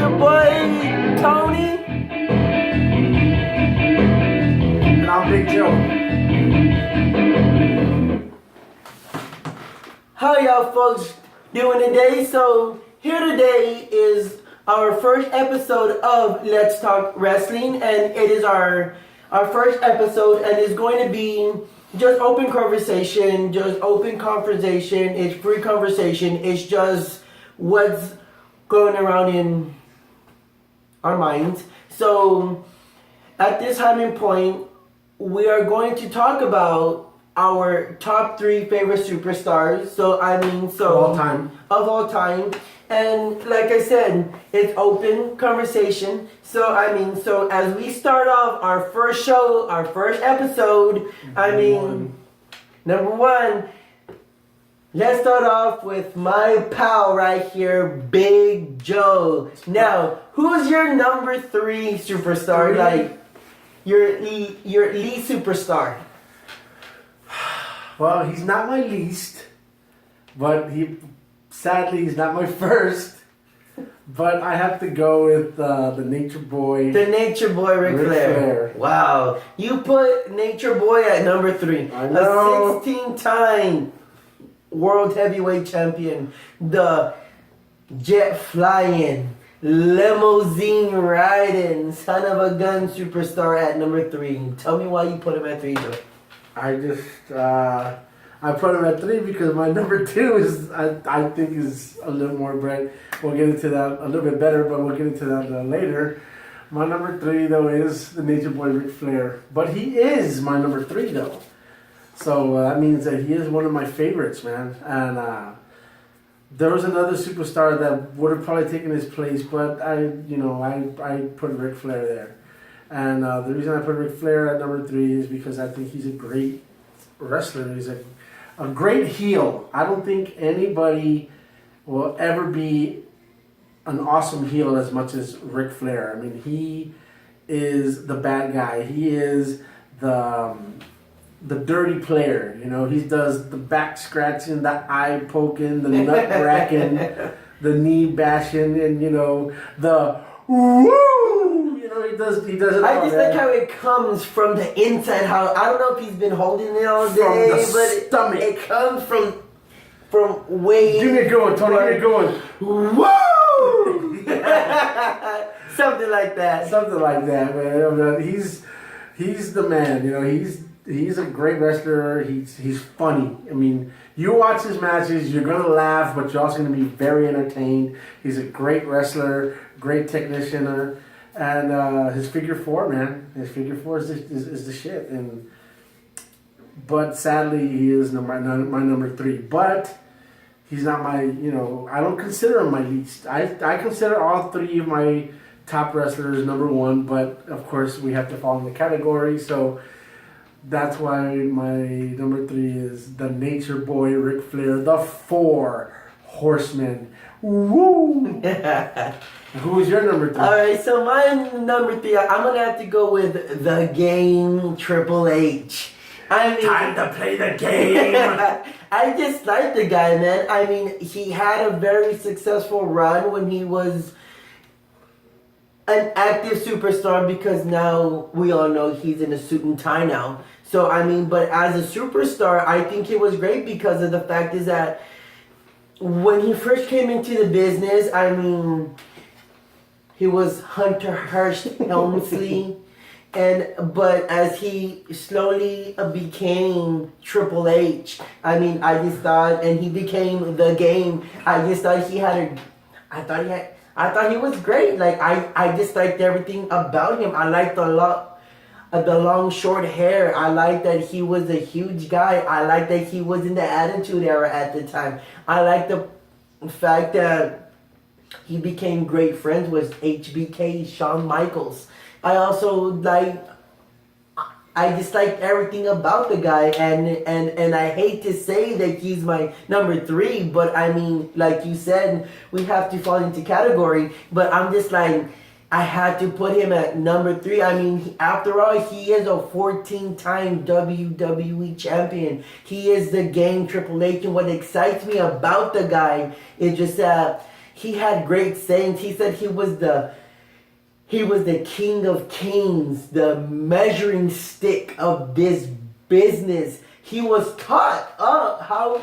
your boy Tony. And I'm Big Joe. How y'all folks doing today? So here today is our first episode of Let's Talk Wrestling, and it is our first episode, and it's going to be just open conversation, It's free conversation. It's just what's going around in our minds. So at this timing point, we are going to talk about our top 3 favorite superstars. Of all time. And like I said, it's open conversation. So as we start off our first show, our first episode, number one, let's start off with my pal right here, Big Joe. Now, who's your number 3 superstar? Like your lead superstar? Well, he's not my least, but sadly he's not my first. But I have to go with the Nature Boy. The Nature Boy, Ric Flair. Wow. You put Nature Boy at number 3. I know. A 16-time World Heavyweight Champion. The jet flying, limousine riding, son of a gun superstar at number 3. Tell me why you put him at 3, Joe. I put him at 3 because my number 2 is I think is a little more bright. We'll get into that a little bit better, but we'll get into that later. My number 3 though is the Nature Boy Ric Flair, but he is my number 3 though. So that means that he is one of my favorites, man. And there was another superstar that would have probably taken his place, but I put Ric Flair there. And the reason I put Ric Flair at number 3 is because I think he's a great wrestler. He's a great heel. I don't think anybody will ever be an awesome heel as much as Ric Flair. I mean, he is the bad guy. He is the dirty player. You know, he does the back scratching, the eye poking, the nut cracking, the knee bashing, and the woo. He does it all. I just like how it comes from the inside. How I don't know if he's been holding it all day, stomach. It comes from way. Give me a good one, Tony. Give me a good one. Woo! Something like that. Something like that, man. He's the man. He's a great wrestler. He's funny. I mean, you watch his matches, you're gonna laugh, but you're also gonna be very entertained. He's a great wrestler, great technician. And his figure 4, man. His figure 4 is the shit. But sadly, he is my number 3. But he's not my, I don't consider him my least. I consider all 3 of my top wrestlers number 1. But, of course, we have to fall in the category. So that's why my number 3 is the Nature Boy Ric Flair, the 4 Horsemen. Woo! Who is your number 3? Alright, so my number 3, I'm going to have to go with the Game, Triple H. Time to play the game! I just like the guy, man. I mean, he had a very successful run when he was an active superstar, because now we all know he's in a suit and tie now. So, but as a superstar, I think it was great because of the fact is that when he first came into the business, he was Hunter Hearst Helmsley, but as he slowly became Triple H, I just thought, and he became the Game. I just thought I thought he was great. Like I just liked everything about him. I liked the long short hair. I liked that he was a huge guy. I liked that he was in the Attitude Era at the time. I liked the fact that he became great friends with HBK, Shawn Michaels. I just liked everything about the guy, and I hate to say that he's my number 3, but like you said, we have to fall into category, but I'm just like, I had to put him at number 3. After all, he is a 14-time WWE champion. He is the Game, Triple H, and what excites me about the guy is just that he had great sayings. He said he was the king of kings, the measuring stick of this business. He was taught how,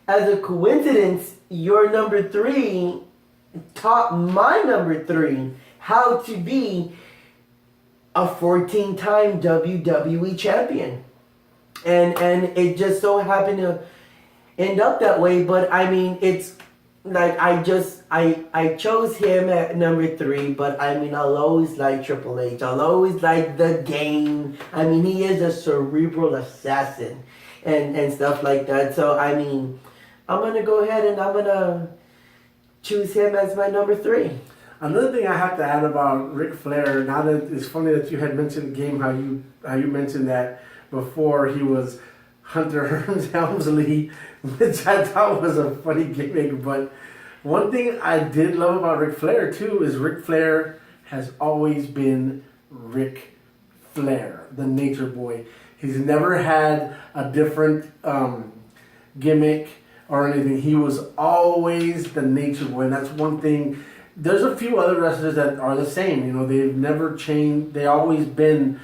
as a coincidence, your number 3 taught my number 3 how to be a 14-time WWE champion. And it just so happened to end up that way. But I mean, it's like I chose him at number 3, but I mean, I'll always like Triple H. I'll always like the game. I mean, he is a cerebral assassin and stuff like that. So I mean, I'm gonna go ahead and I'm gonna choose him as my number 3. Another thing I have to add about Ric Flair, now that it's funny that you had mentioned the game, how you mentioned that before he was Hunter Hearns Helmsley, which I thought was a funny gimmick. But one thing I did love about Ric Flair too is Ric Flair has always been Ric Flair, the Nature Boy. He's never had a different gimmick or anything. He was always the Nature Boy, and that's one thing. There's a few other wrestlers that are the same. You know, they've never changed. They always been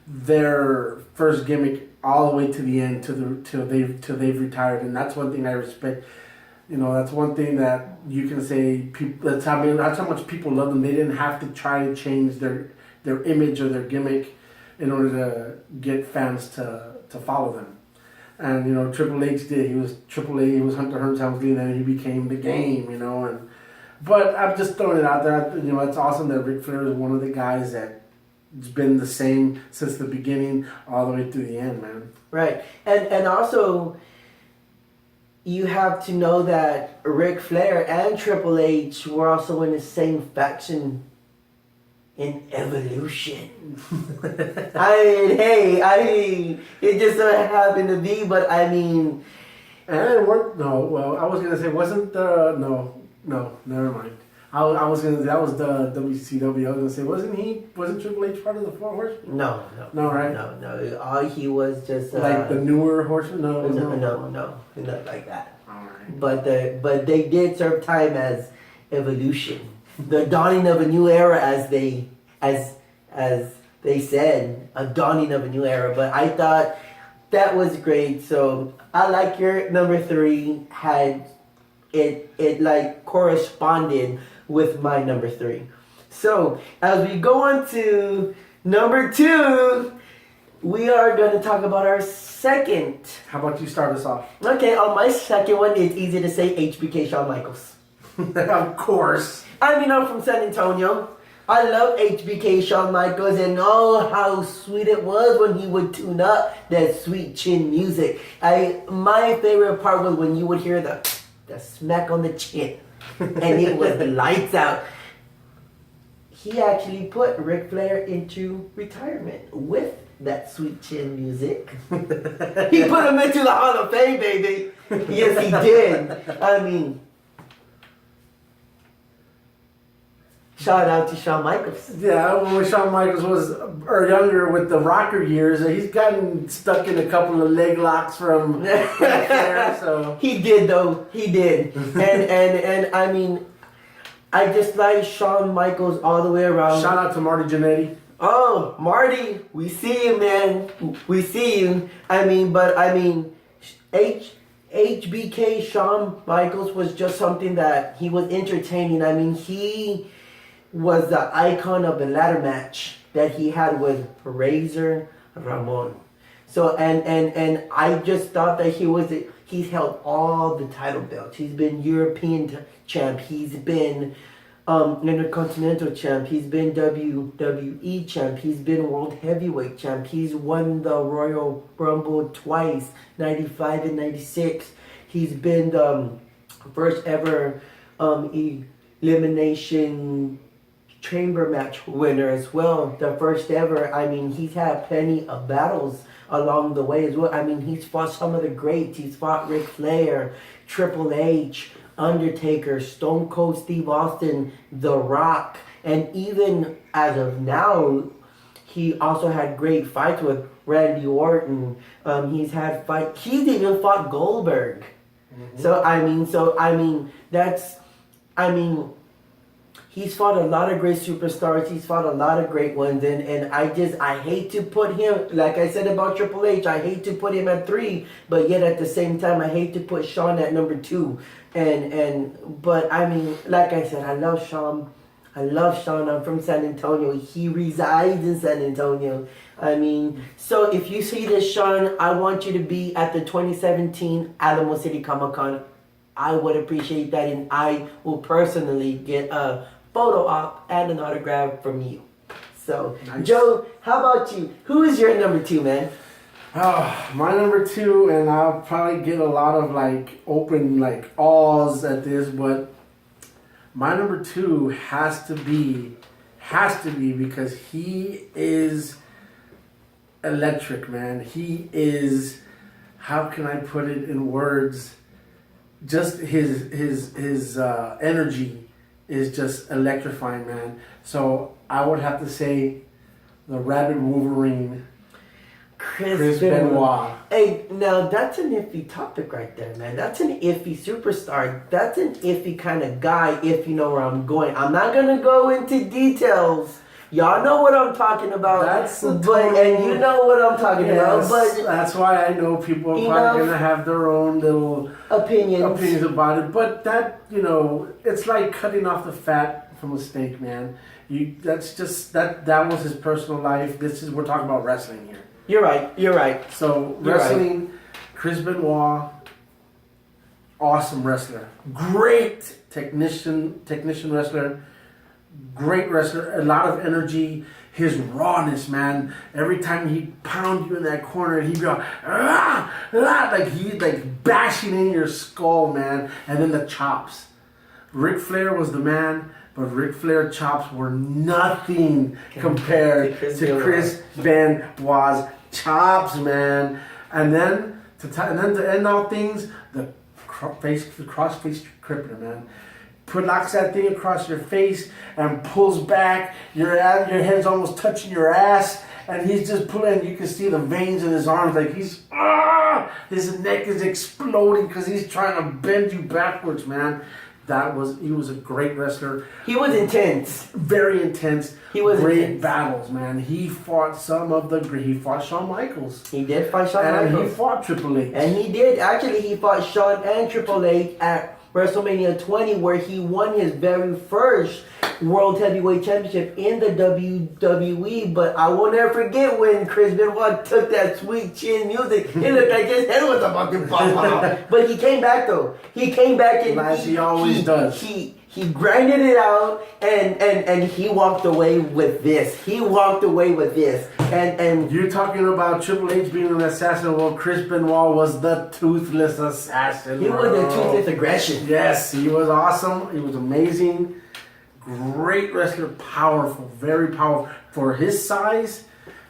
their first gimmick all the way to the end, till they've retired, and that's one thing I respect. You know, that's one thing that you can say. People, that's how much people love them. They didn't have to try to change their image or their gimmick in order to get fans to follow them. And you know, Triple H did. He was Triple H. He was Hunter Hearns Helmsley, and then he became the Game. You know, but I'm just throwing it out there. You know, it's awesome that Ric Flair is one of the guys that it's been the same since the beginning all the way through the end, man. Right. And also, you have to know that Ric Flair and Triple H were also in the same faction in Evolution. I mean, it just so happened to be, but I mean... And it worked, I was going to say, wasn't the... No, never mind. I was gonna. That was the WCW. I was gonna say, wasn't Triple H part of the Four Horsemen? No, right? No. All he was just like the newer horsemen. No, not like that. All right. But they did serve time as Evolution, the dawning of a new era, as they said, a dawning of a new era. But I thought that was great. So I like your number 3 had. It like corresponded with my number 3. So as we go on to number 2, we are going to talk about our second. How about you start us off? Okay, on my second one, it's easy to say HBK Shawn Michaels. Of course. I mean, I'm from San Antonio. I love HBK Shawn Michaels, and oh, how sweet it was when he would tune up that sweet chin music. My favorite part was when you would hear the smack on the chin, and it was lights out. He actually put Ric Flair into retirement with that sweet chin music. He put him into the Hall of Fame, baby. Yes, he did. I mean, shout out to Shawn Michaels. Yeah, when Shawn Michaels was younger with the rocker years, he's gotten stuck in a couple of leg locks from there. So he did, though. He did, and I mean, I just like Shawn Michaels all the way around. Shout out to Marty Jannetty. Oh, Marty, we see you, man. We see you. HBK Shawn Michaels was just something that he was entertaining. I mean, he was the icon of the ladder match that he had with Razor Ramon. So and I just thought that he's held all the title belts. He's been European champ. He's been Intercontinental champ. He's been WWE champ. He's been World Heavyweight champ. He's won the Royal Rumble twice, 95 and 96. He's been the first ever elimination chamber match winner as well. The first ever. I mean, he's had plenty of battles along the way as well. I mean, he's fought some of the greats. He's fought Ric Flair, Triple H, Undertaker, Stone Cold Steve Austin, The Rock, and even as of now, he also had great fights with Randy Orton. He's even fought Goldberg. Mm-hmm. So I mean, that's I mean, he's fought a lot of great superstars. He's fought a lot of great ones, and I hate to put him, like I said about Triple H, I hate to put him at 3, but yet at the same time, I hate to put Shawn at number 2. But I mean, like I said, I love Shawn. I'm from San Antonio. He resides in San Antonio. I mean, so if you see this, Shawn, I want you to be at the 2017 Alamo City Comic Con. I would appreciate that, and I will personally get a photo op and an autograph from you. So, nice. Joe, how about you? Who is your number 2, man? My number 2, and I'll probably get a lot of open awes at this, but my number 2 has to be because he is electric, man. He is, how can I put it in words? Just his energy is just electrifying, man. So I would have to say the Rabid Wolverine, Chris Benoit. Hey, now that's an iffy topic right there, man. That's an iffy superstar. That's an iffy kind of guy, if you know where I'm going. I'm not going to go into details. Y'all know what I'm talking about. And you know what I'm talking about. But that's why I know people are probably going to have their own little opinions about it. But that, it's like cutting off the fat from a steak, man. That's just, that was his personal life. We're talking about wrestling here. You're right. So, wrestling, Chris Benoit, awesome wrestler. Great technician wrestler. Great wrestler. A lot of energy. His rawness, man. Every time he'd pound you in that corner, he'd be like, like bashing in your skull, man. And then the chops. Ric Flair was the man, but Ric Flair chops were nothing compared to Chris Benoit's chops, man. And then to end all things, the cross-face crippler, man. Locks that thing across your face and pulls back. Your head's almost touching your ass, and he's just pulling. You can see the veins in his arms, like his neck is exploding because he's trying to bend you backwards, man. He was a great wrestler. He was intense. Very intense. He was great intense. Battles, man. He fought he fought Shawn Michaels. He did fight Shawn Michaels. And he fought Triple H. And he did. Actually, he fought Shawn and Triple H at WrestleMania 20, where he won his very first World Heavyweight Championship in the WWE. But I will never forget when Chris Benoit took that sweet chin music. It looked like his head was about to pop out. But he came back, though. He came back and as he always does. He grinded it out, and he walked away with this. And you're talking about Triple H being an assassin. Well, Chris Benoit was the toothless assassin. He was the toothless aggression. Yes, he was awesome. He was amazing. Great wrestler, powerful, very powerful. For his size,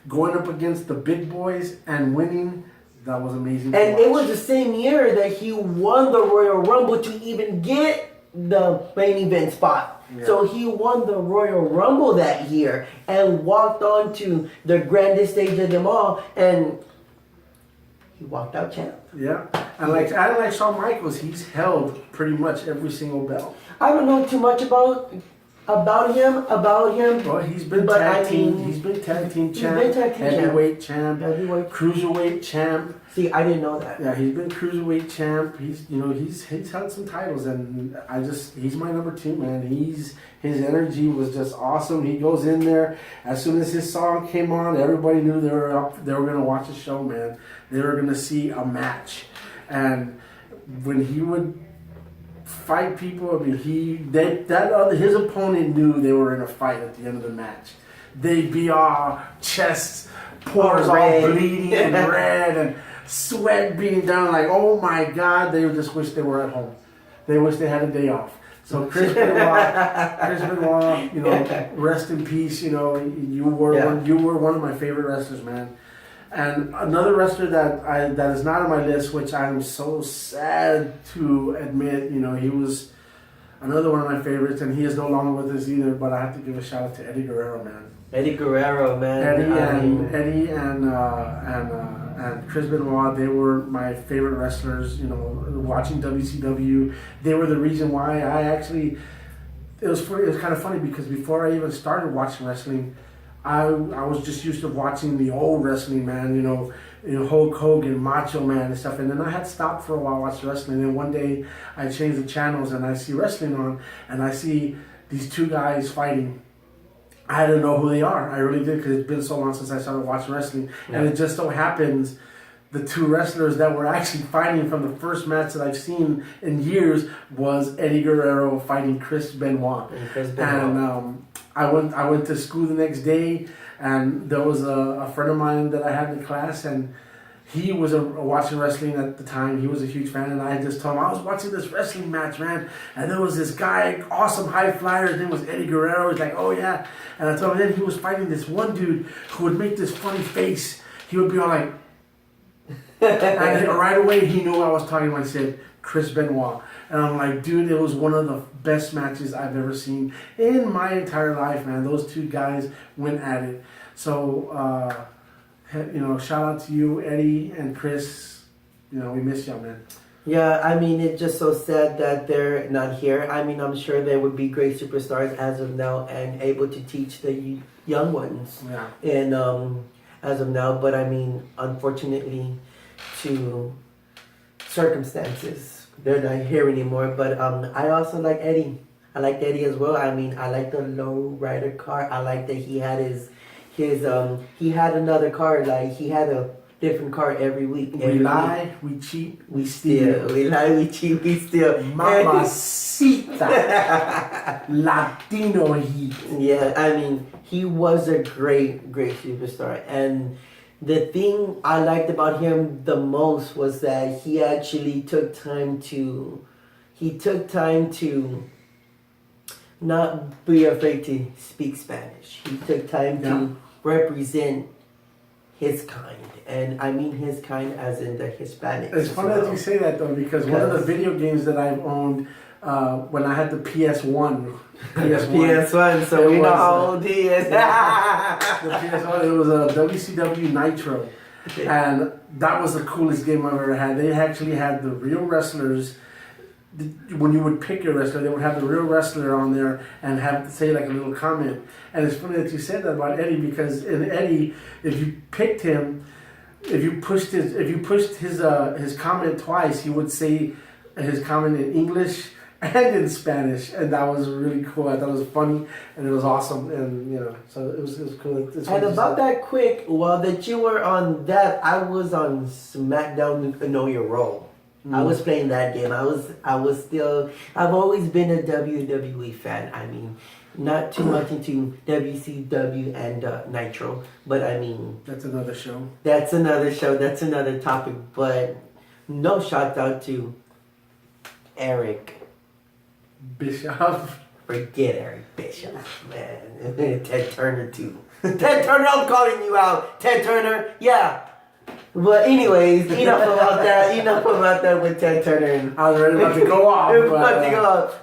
going up against the big boys and winning, that was amazing. And it was the same year that he won the Royal Rumble to even get the main event spot. Yeah. So he won the Royal Rumble that year and walked on to the grandest stage of them all, and he walked out champ. Yeah, and like Shawn Michaels, he's held pretty much every single belt. I don't know too much about him. Well, he's been tag team. He's been tag team champ. Heavyweight champ. Cruiserweight champ. See, I didn't know that. Yeah, he's been cruiserweight champ. He's held some titles, and he's my number 2, man. His energy was just awesome. He goes in there as soon as his song came on, everybody knew they were gonna watch a show, man. They were gonna see a match, and when he would fight people, I mean, his opponent knew they were in a fight at the end of the match. They'd be all chests, pores all bleeding and red, and sweat being down, like, oh my God, they just wish they were at home. They wish they had a day off. So Chris Benoit, rest in peace. You were one of my favorite wrestlers, man. And another wrestler that is not on my list, which I'm so sad to admit, he was another one of my favorites, and he is no longer with us either. But I have to give a shout out to Eddie Guerrero, man. Eddie Guerrero, man. Eddie and and Chris Benoit, they were my favorite wrestlers. You know, watching WCW, they were the reason why I actually. It was kind of funny because before I even started watching wrestling, I was just used to watching the old wrestling, man. You know, Hulk Hogan, Macho Man, and stuff. And then I had stopped for a while watching wrestling. And one day I changed the channels and I see wrestling on, and I see these two guys fighting. I didn't know who they are. I really did, because it's been so long since I started watching wrestling. Yeah. And it just so happens the two wrestlers that were actually fighting from the first match that I've seen in years was Eddie Guerrero fighting Chris Benoit. And I went to school the next day, and there was a friend of mine that I had in class, and he was watching wrestling at the time. He was a huge fan, and I just told him, I was watching this wrestling match, man, and there was this guy, awesome high flyer, his name was Eddie Guerrero. He's like, oh yeah. And I told him, then he was fighting this one dude who would make this funny face. He would be all like, and right away he knew what I was talking about. He said, Chris Benoit. And I'm like, dude, it was one of the best matches I've ever seen in my entire life, man. Those two guys went at it. So, shout out to you, Eddie and Chris. You know, we miss y'all, man. Yeah, I mean, it's just so sad that they're not here. I mean, I'm sure they would be great superstars as of now and able to teach the young ones. Yeah. And as of now, but I mean, unfortunately, to circumstances, they're not here anymore. But I also like Eddie. I like Eddie as well. I mean, I like the low rider car. I like that he had he had another car. Like, he had a different car every week. We lie, we cheat, we steal. We lie, we cheat, we steal. Mamacita. Latino heat. Yeah, I mean, he was a great superstar. And the thing I liked about him the most was that he actually took time to not be afraid to speak Spanish. He took time to represent his kind. And I mean his kind as in the Hispanics. It's funny that you say that, though, because one of the video games that I've owned when I had the PS1. PS1, so we know how old he is. The PS1, it was a WCW Nitro. Okay. And that was the coolest game I've ever had. They actually had the real wrestlers. When you would pick your wrestler, they would have the real wrestler on there and have to say like a little comment. And it's funny that you said that about Eddie, because in Eddie, if you picked him, if you pushed his comment twice, he would say his comment in English and in Spanish, and that was really cool. I thought it was funny and it was awesome, and so it was cool. And about that quick, while that you were on that, I was on SmackDown Know Your Role. I was playing that game. I've always been a WWE fan. I mean, not too much into WCW and Nitro, but I mean... That's another show. That's another topic, but no shout out to Eric Bischoff. Forget Eric Bischoff, man. Ted Turner, too. Ted Turner, I'm calling you out. Ted Turner, yeah. But anyways, enough about that with Ted Turner. I was ready about to go off.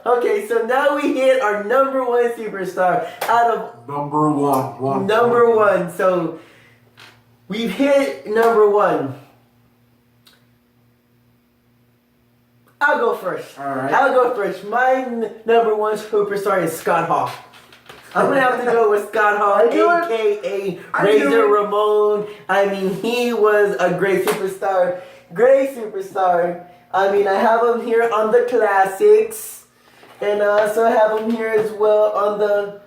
Okay, so now we hit our number one superstar out of... Number one. Number one. So, we've hit number one. I'll go first. All right. I'll go first. My number one superstar is Scott Hall. I'm going to have to go with Scott Hall, a.k.a. Razor Ramon. I mean, he was a great superstar. I mean, I have him here on the classics. And I also have him here as well on the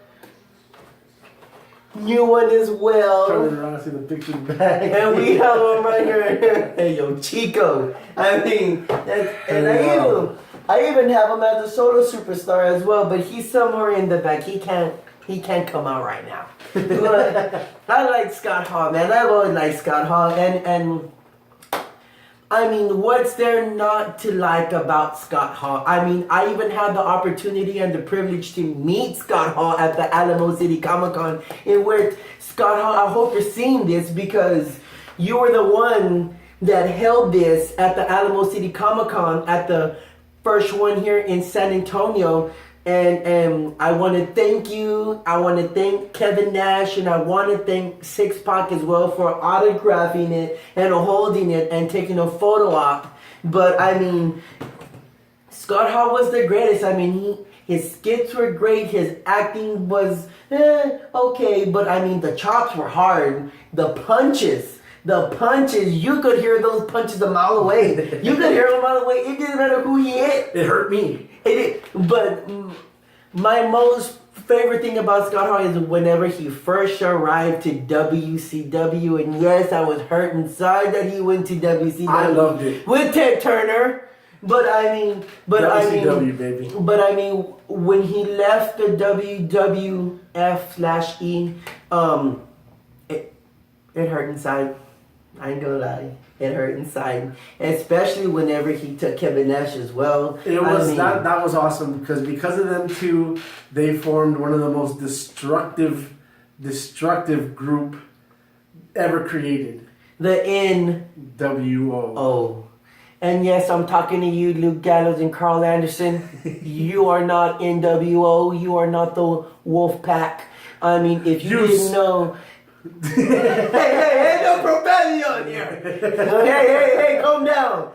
new one as well. Turn around and see the picture back. And we have him right here. Hey, yo, Chico. I mean, I even have him as a solo superstar as well, but he's somewhere in the back. He can't come out right now. But I like Scott Hall, man. I've always liked Scott Hall. And I mean, what's there not to like about Scott Hall? I mean, I even had the opportunity and the privilege to meet Scott Hall at the Alamo City Comic Con. In where Scott Hall, I hope you're seeing this, because you were the one that held this at the Alamo City Comic Con at the first one here in San Antonio. And I want to thank you. I want to thank Kevin Nash, and I want to thank Six Pack as well for autographing it and holding it and taking a photo op. But I mean, Scott Hall was the greatest. I mean, his skits were great. His acting was okay. But I mean, the chops were hard. The punches, you could hear those punches a mile away. You could hear them a mile away. It didn't matter who he hit. It hurt me. But my most favorite thing about Scott Hall is whenever he first arrived to WCW, and yes, I was hurt inside that he went to WCW. I loved it with Ted Turner. But I mean, WCW, baby. But I mean, when he left the WWF/E, it hurt inside. I ain't gonna lie. It hurt inside, especially whenever he took Kevin Nash as well. It was that was awesome because of them two, they formed one of the most destructive group ever created. The NWO. Oh. And yes, I'm talking to you, Luke Gallows and Carl Anderson. You are not NWO. You are not the Wolf Pack. I mean, if you didn't know. hey, no profanity on here. Hey, calm down.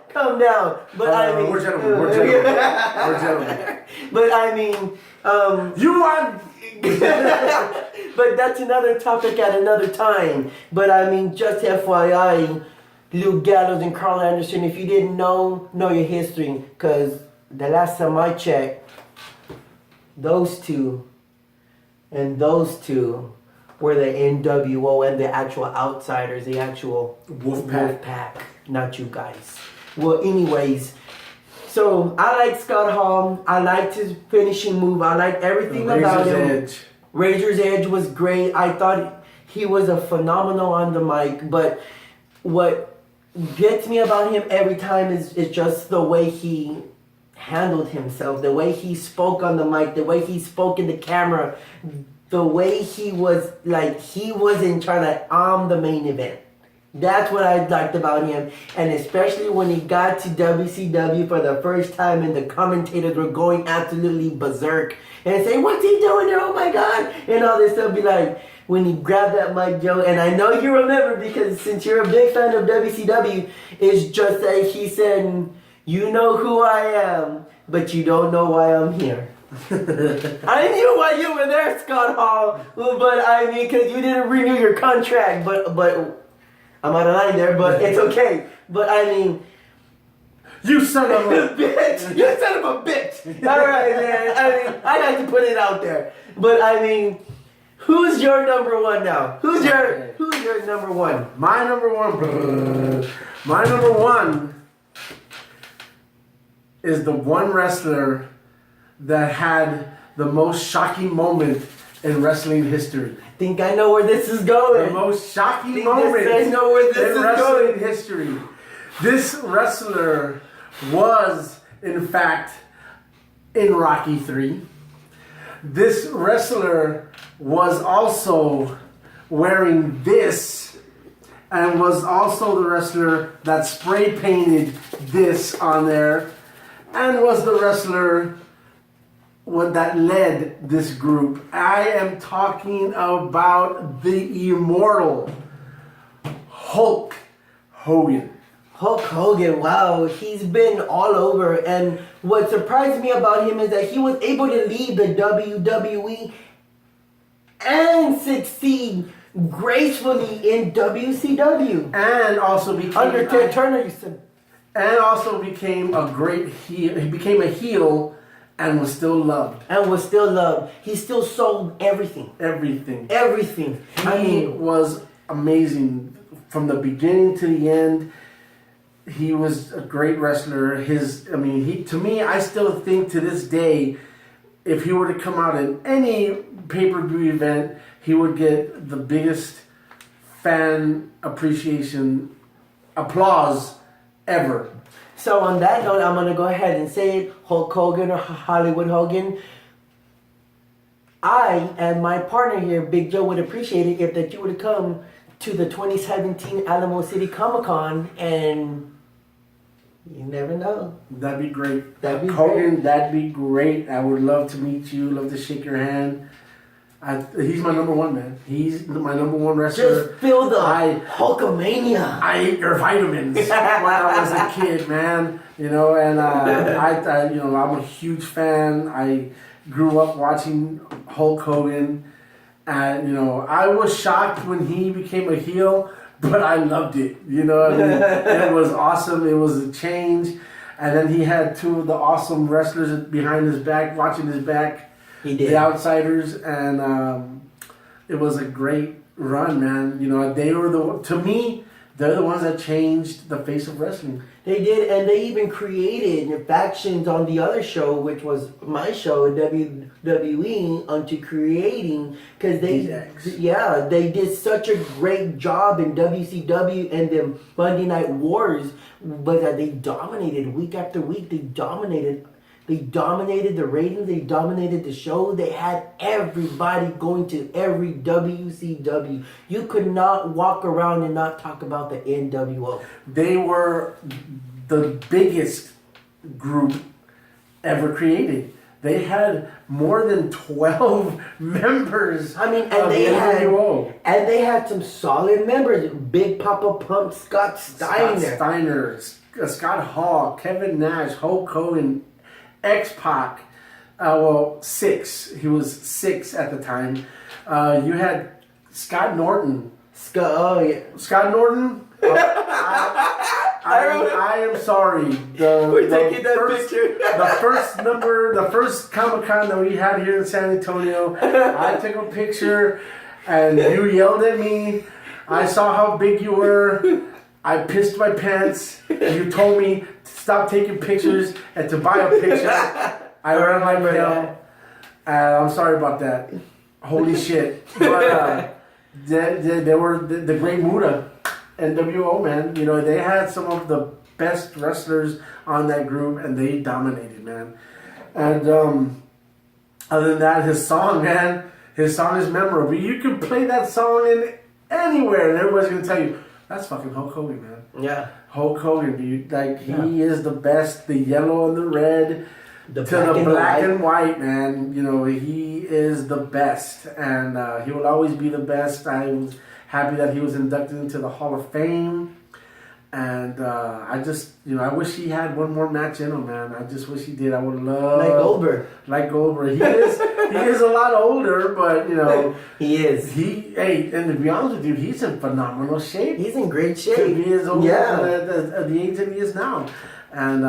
But I mean, we're gentlemen. But I mean, you want. But that's another topic at another time. But I mean, just FYI, Luke Gallows and Carl Anderson, if you didn't know your history. Because the last time I checked, those two were the NWO and the actual outsiders, the actual Wolf Pack, not you guys. Well, anyways, so I like Scott Hall. I liked his finishing move. I liked everything about him. Razor's Edge was great. I thought he was a phenomenal on the mic. But what gets me about him every time is just the way he handled himself, the way he spoke on the mic, the way he spoke in the camera, the way he was like he wasn't trying to arm the main event. That's what I liked about him. And especially when he got to WCW for the first time and the commentators were going absolutely berserk and saying, "What's he doing there? Oh my God," and all this stuff. Be like, when he grabbed that mic, Joe, and I know you remember because since you're a big fan of WCW, it's just that he said, "You know who I am, but you don't know why I'm here." I knew why you were there, Scott Hall, but I mean, because you didn't renew your contract, but I'm out of line there, but it's okay. But I mean, you son of a bitch! You son of a bitch! All right, man. I mean, I like to put it out there, but I mean, who's your number one now? Who's your number one? My number one is the one wrestler that had the most shocking moment in wrestling history. I think I know where this is going. The most shocking moment in wrestling history. This wrestler was, in fact, in Rocky III. This wrestler was also wearing this and was also the wrestler that spray painted this on there and was the wrestler that led this group. I am talking about the immortal Hulk Hogan. Hulk Hogan, wow, he's been all over. And what surprised me about him is that he was able to leave the WWE and succeed gracefully in WCW. And also became under Ted Turner, you said. And also became a great heel. He became a heel and was still loved. He still sold everything. Everything. He was amazing from the beginning to the end. He was a great wrestler. To me, I still think to this day, if he were to come out in any pay-per-view event, he would get the biggest fan appreciation, applause ever. So on that note, I'm going to go ahead and say it, Hulk Hogan or Hollywood Hogan. I and my partner here, Big Joe, would appreciate it if that you would come to the 2017 Alamo City Comic Con and You never know. That'd be great. That'd be Hogan, great. that'd be great. I would love to meet you. Love to shake your hand. He's my number one, man. He's my number one wrestler. Just feel the I Hulkamania. ate your vitamins when I was a kid, man. You know, and I, you know, I'm a huge fan. I grew up watching Hulk Hogan, and you know, I was shocked when he became a heel, but I loved it. You know, I mean, it was awesome. It was a change, and then he had two of the awesome wrestlers behind his back, watching his back. He did. The Outsiders, and it was a great run, man. You know, they were to me, they're the ones that changed the face of wrestling. They did, and they even created factions on the other show, which was my show, WWE, onto creating, because they did such a great job in WCW and the Monday Night Wars, but that they dominated week after week. They dominated the ratings. They dominated the show. They had everybody going to every WCW. You could not walk around and not talk about the NWO. They were the biggest group ever created. They had more than 12 members. I mean, of the NWO. and they had some solid members. Big Papa Pump, Scott Steiner, Scott Hall, Kevin Nash, Hulk Hogan, X-Pac, 6. He was 6 at the time. You had Scott Norton. Scott Norton? I am sorry. We're taking that picture. the first Comic-Con that we had here in San Antonio, I took a picture and you yelled at me. I saw how big you were. I pissed my pants. You told me to stop taking pictures and to buy a picture. I ran like hell. I'm sorry about that. Holy shit. But they were the Great Muta, NWO, man. You know, they had some of the best wrestlers on that group, and they dominated, man. And other than that, his song, man, his song is memorable. You can play that song in anywhere, and everybody's gonna tell you, that's fucking Hulk Hogan, man. Yeah. Hulk Hogan, dude. Like, he is the best. The yellow and the red The to the black and white, man. You know, he is the best. And he will always be the best. I was happy that he was inducted into the Hall of Fame. And I just, you know, I wish he had one more match in him, man. I just wish he did. I would love... Like Goldberg. He is a lot older, but, you know... He is. And to be honest with you, he's in phenomenal shape. He's in great shape. To be as old at the age that he is now. And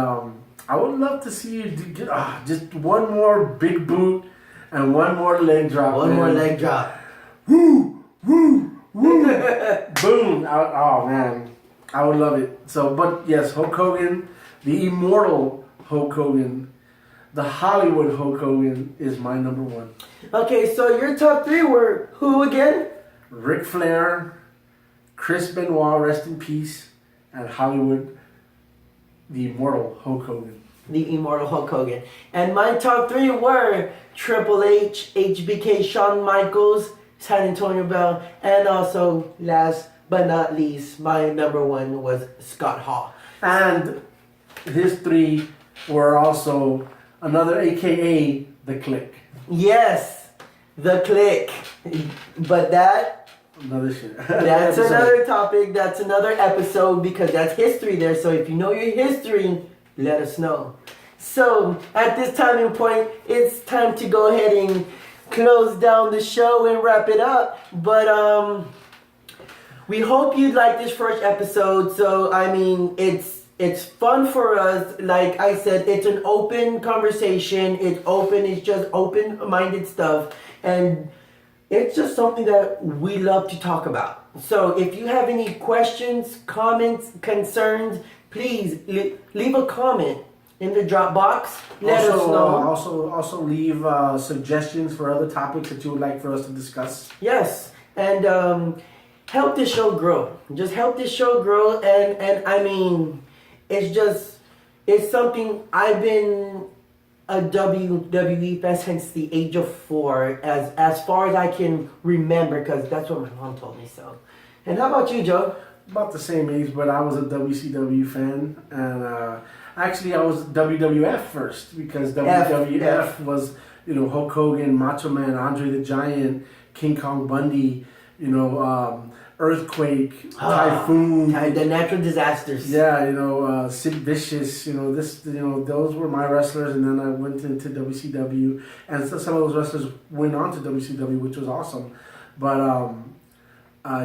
I would love to see you get just one more big boot and one more leg drop. More leg drop. Woo! Woo! Woo! Boom! Oh, man. I would love it. So, but yes, Hulk Hogan, the immortal Hulk Hogan, the Hollywood Hulk Hogan is my number one. Okay, so your top 3 were who again? Ric Flair, Chris Benoit, rest in peace, and Hollywood, the immortal Hulk Hogan. The immortal Hulk Hogan. And my top 3 were Triple H, HBK, Shawn Michaels, San Antonio Bell, and also last but not least, my number 1 was Scott Hall. And his 3 were also another AKA The Click. Yes, The Click. But that... Another shit. That's another topic. That's another episode because that's history there. So if you know your history, let us know. So at this timing point, it's time to go ahead and close down the show and wrap it up. But we hope you like this first episode. So I mean, it's fun for us. Like I said, it's an open conversation. It's open. It's just open-minded stuff, and it's just something that we love to talk about. So if you have any questions, comments, concerns, please leave a comment in the drop box. Let us know. Also leave suggestions for other topics that you would like for us to discuss. Yes, and help this show grow. Just help this show grow. And I mean, it's something I've been a WWE fan since the age of 4, as far as I can remember, because that's what my mom told me. So, and how about you, Joe? about the same age, but I was a WCW fan, and actually I was WWF first because WWF was, you know, Hulk Hogan, Macho Man, Andre the Giant, King Kong Bundy, you know, Earthquake, Typhoon, the natural disasters. yeah, you know, Sid Vicious, you know, those were my wrestlers, and then I went into WCW, and so some of those wrestlers went on to WCW, which was awesome, but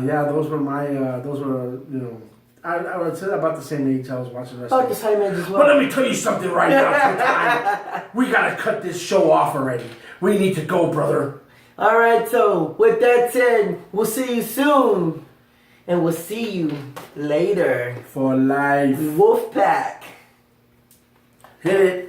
yeah, those were, you know, I would say about the same age I was watching wrestling. About the same age as well. But let me tell you something right now, we gotta cut this show off already. We need to go, brother. Alright, so with that said, we'll see you soon. And we'll see you later. For life. Wolfpack. Hit it.